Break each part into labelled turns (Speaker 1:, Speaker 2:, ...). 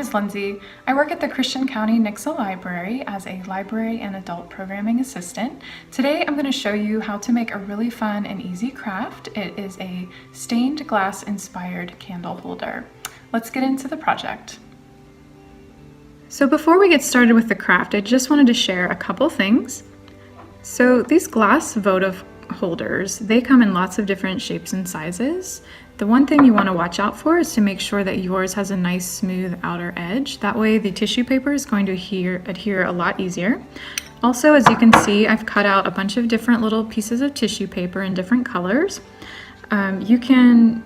Speaker 1: is Lindsay. I work at the Christian County Nixa Library as a library and adult programming assistant. Today I'm going to show you how to make a really fun and easy craft. It is a stained glass inspired candle holder. Let's get into the project. So before we get started with the craft, I just wanted to share a couple things. So these glass votive holders, they come in lots of different shapes and sizes. The one thing you want to watch out for is to make sure that yours has a nice smooth outer edge. That way the tissue paper is going to adhere a lot easier. Also, as you can see, I've cut out a bunch of different little pieces of tissue paper in different colors. You can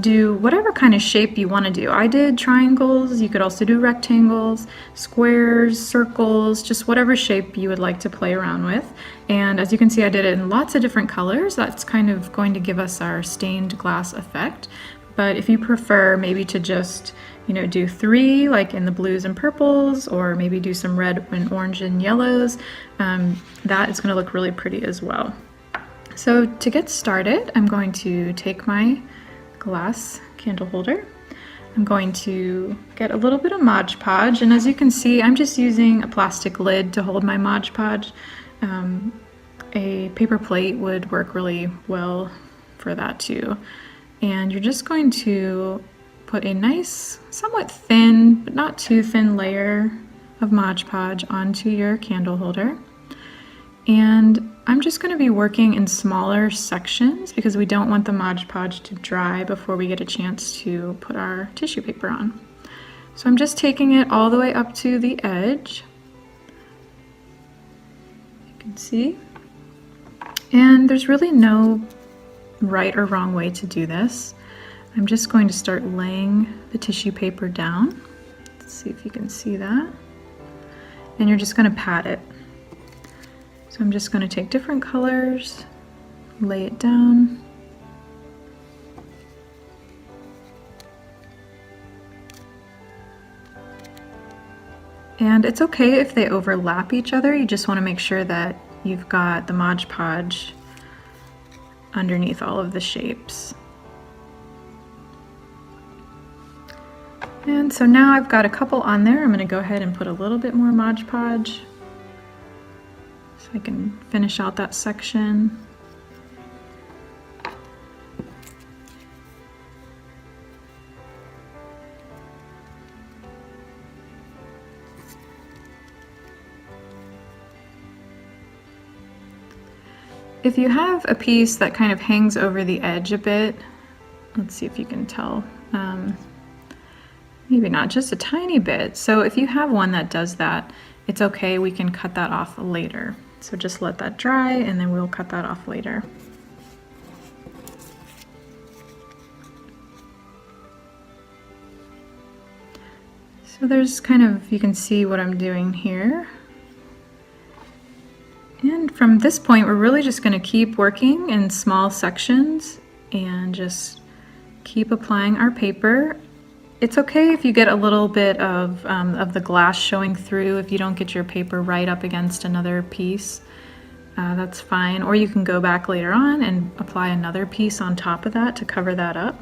Speaker 1: do whatever kind of shape you want to do. I did triangles, you could also do rectangles, squares, circles, just whatever shape you would like to play around with. And as you can see, I did it in lots of different colors. That's kind of going to give us our stained glass effect. But if you prefer maybe to just, do 3 like in the blues and purples, or maybe do some red and orange and yellows, that is going to look really pretty as well. So to get started, I'm going to take my glass candle holder. I'm going to get a little bit of Mod Podge, and as you can see, I'm just using a plastic lid to hold my Mod Podge. A paper plate would work really well for that too. And you're just going to put a nice, somewhat thin, but not too thin layer of Mod Podge onto your candle holder. And I'm just going to be working in smaller sections because we don't want the Mod Podge to dry before we get a chance to put our tissue paper on. So I'm just taking it all the way up to the edge. You can see. And there's really no right or wrong way to do this. I'm just going to start laying the tissue paper down. Let's see if you can see that. And you're just going to pat it. So I'm just going to take different colors, lay it down. And it's okay if they overlap each other. You just want to make sure that you've got the Mod Podge underneath all of the shapes. And so now I've got a couple on there. I'm going to go ahead and put a little bit more Mod Podge so I can finish out that section. If you have a piece that kind of hangs over the edge a bit, let's see if you can tell, maybe not, just a tiny bit. So if you have one that does that, it's okay, we can cut that off later. So just let that dry and then we'll cut that off later. So there's kind of, you can see what I'm doing here. And from this point, we're really just going to keep working in small sections and just keep applying our paper. It's okay if you get a little bit of the glass showing through if you don't get your paper right up against another piece. That's fine. Or you can go back later on and apply another piece on top of that to cover that up.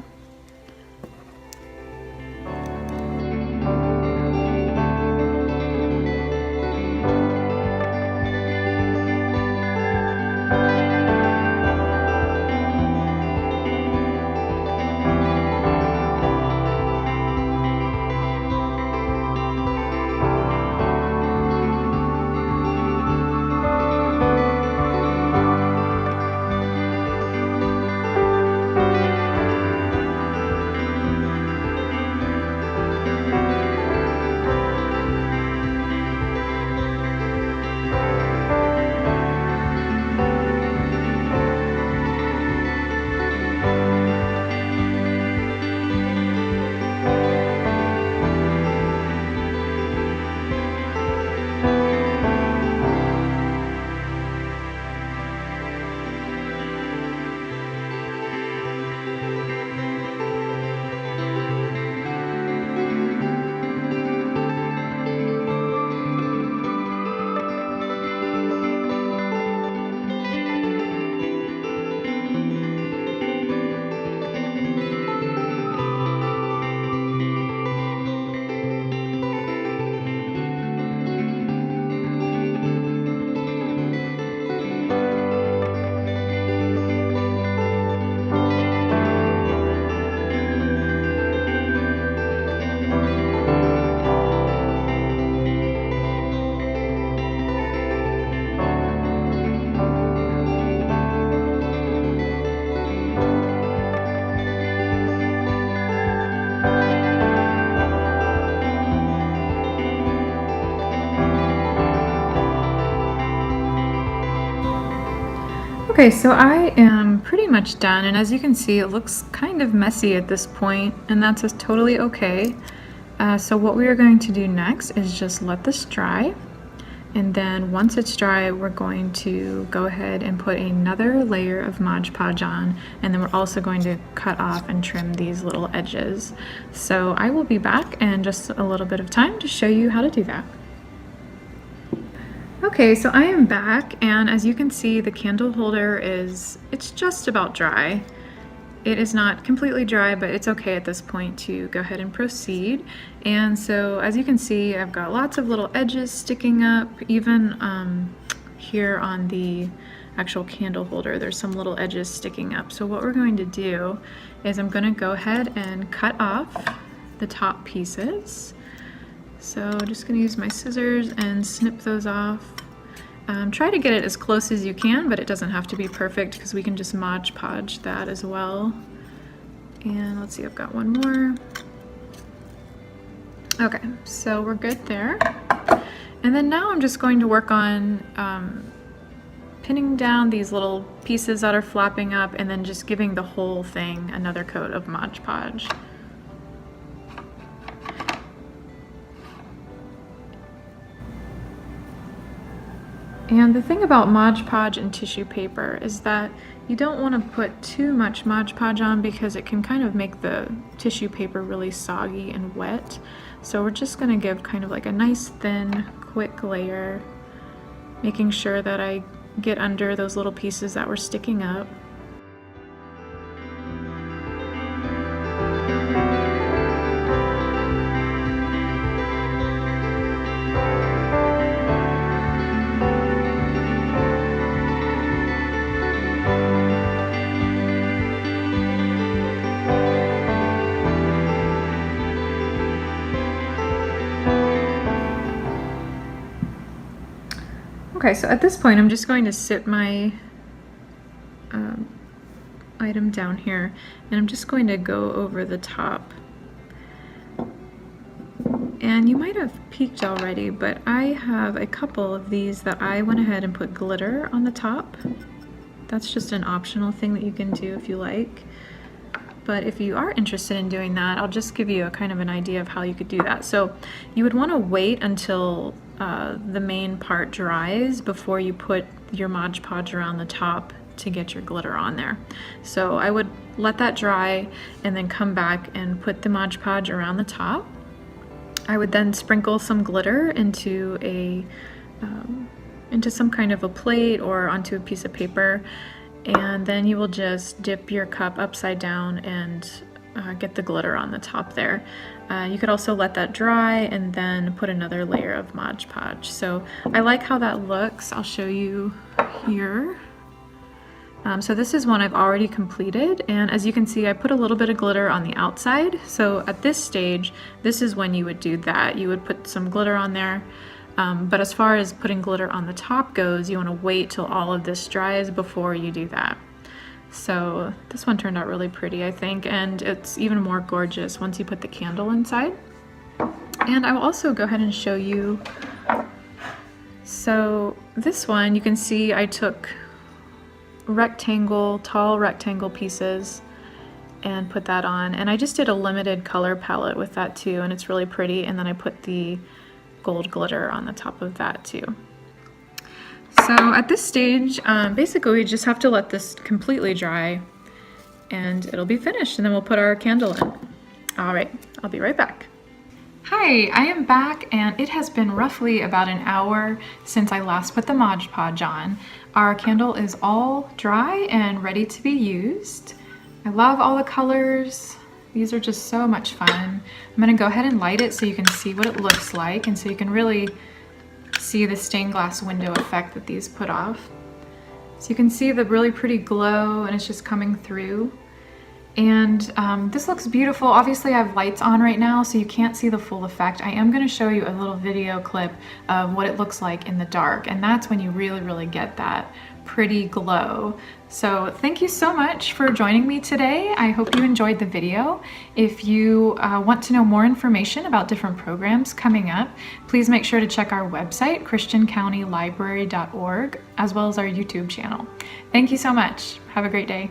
Speaker 1: Okay, so I am pretty much done, and as you can see, it looks kind of messy at this point, and that's just totally okay. So what we are going to do next is just let this dry, and then once it's dry, we're going to go ahead and put another layer of Mod Podge on, and then we're also going to cut off and trim these little edges. So I will be back in just a little bit of time to show you how to do that. Okay, so I am back, and as you can see, the candle holder it's just about dry. It is not completely dry, but it's okay at this point to go ahead and proceed. And so as you can see, I've got lots of little edges sticking up, even here on the actual candle holder, there's some little edges sticking up. So what we're going to do is I'm going to go ahead and cut off the top pieces. So just going to use my scissors and snip those off. Try to get it as close as you can, but it doesn't have to be perfect because we can just Mod Podge that as well. And let's see, I've got one more. Okay, so we're good there. And then now I'm just going to work on pinning down these little pieces that are flapping up and then just giving the whole thing another coat of Mod Podge. And the thing about Mod Podge and tissue paper is that you don't want to put too much Mod Podge on because it can kind of make the tissue paper really soggy and wet. So we're just going to give kind of like a nice thin, quick layer, making sure that I get under those little pieces that were sticking up. Okay, so at this point I'm just going to sit my item down here and I'm just going to go over the top. And you might have peeked already, but I have a couple of these that I went ahead and put glitter on the top. That's just an optional thing that you can do if you like. But if you are interested in doing that, I'll just give you a kind of an idea of how you could do that. So you would want to wait until the main part dries before you put your Mod Podge around the top to get your glitter on there. So I would let that dry and then come back and put the Mod Podge around the top. I would then sprinkle some glitter into some kind of a plate or onto a piece of paper, and then you will just dip your cup upside down and get the glitter on the top there. You could also let that dry and then put another layer of Mod Podge. So I like how that looks. I'll show you here. So this is one I've already completed, and as you can see I put a little bit of glitter on the outside. So at this stage, this is when you would do that. You would put some glitter on there. But as far as putting glitter on the top goes, you want to wait till all of this dries before you do that. So this one turned out really pretty, I think, and it's even more gorgeous once you put the candle inside. And I will also go ahead and show you. So this one, you can see I took tall rectangle pieces and put that on, and I just did a limited color palette with that too, and it's really pretty. And then I put the gold glitter on the top of that too. So at this stage, basically we just have to let this completely dry and it'll be finished, and then we'll put our candle in. All right, I'll be right back. Hi, I am back, and it has been roughly about an hour since I last put the Mod Podge on. Our candle is all dry and ready to be used. I love all the colors. These are just so much fun. I'm gonna go ahead and light it so you can see what it looks like, and so you can really see the stained glass window effect that these put off. So you can see the really pretty glow, and it's just coming through. And this looks beautiful. Obviously I have lights on right now, so you can't see the full effect. I am gonna show you a little video clip of what it looks like in the dark, and that's when you really get that pretty glow. So thank you so much for joining me today. I hope you enjoyed the video. If you want to know more information about different programs coming up, please make sure to check our website, christiancountylibrary.org, as well as our YouTube channel. Thank you so much. Have a great day.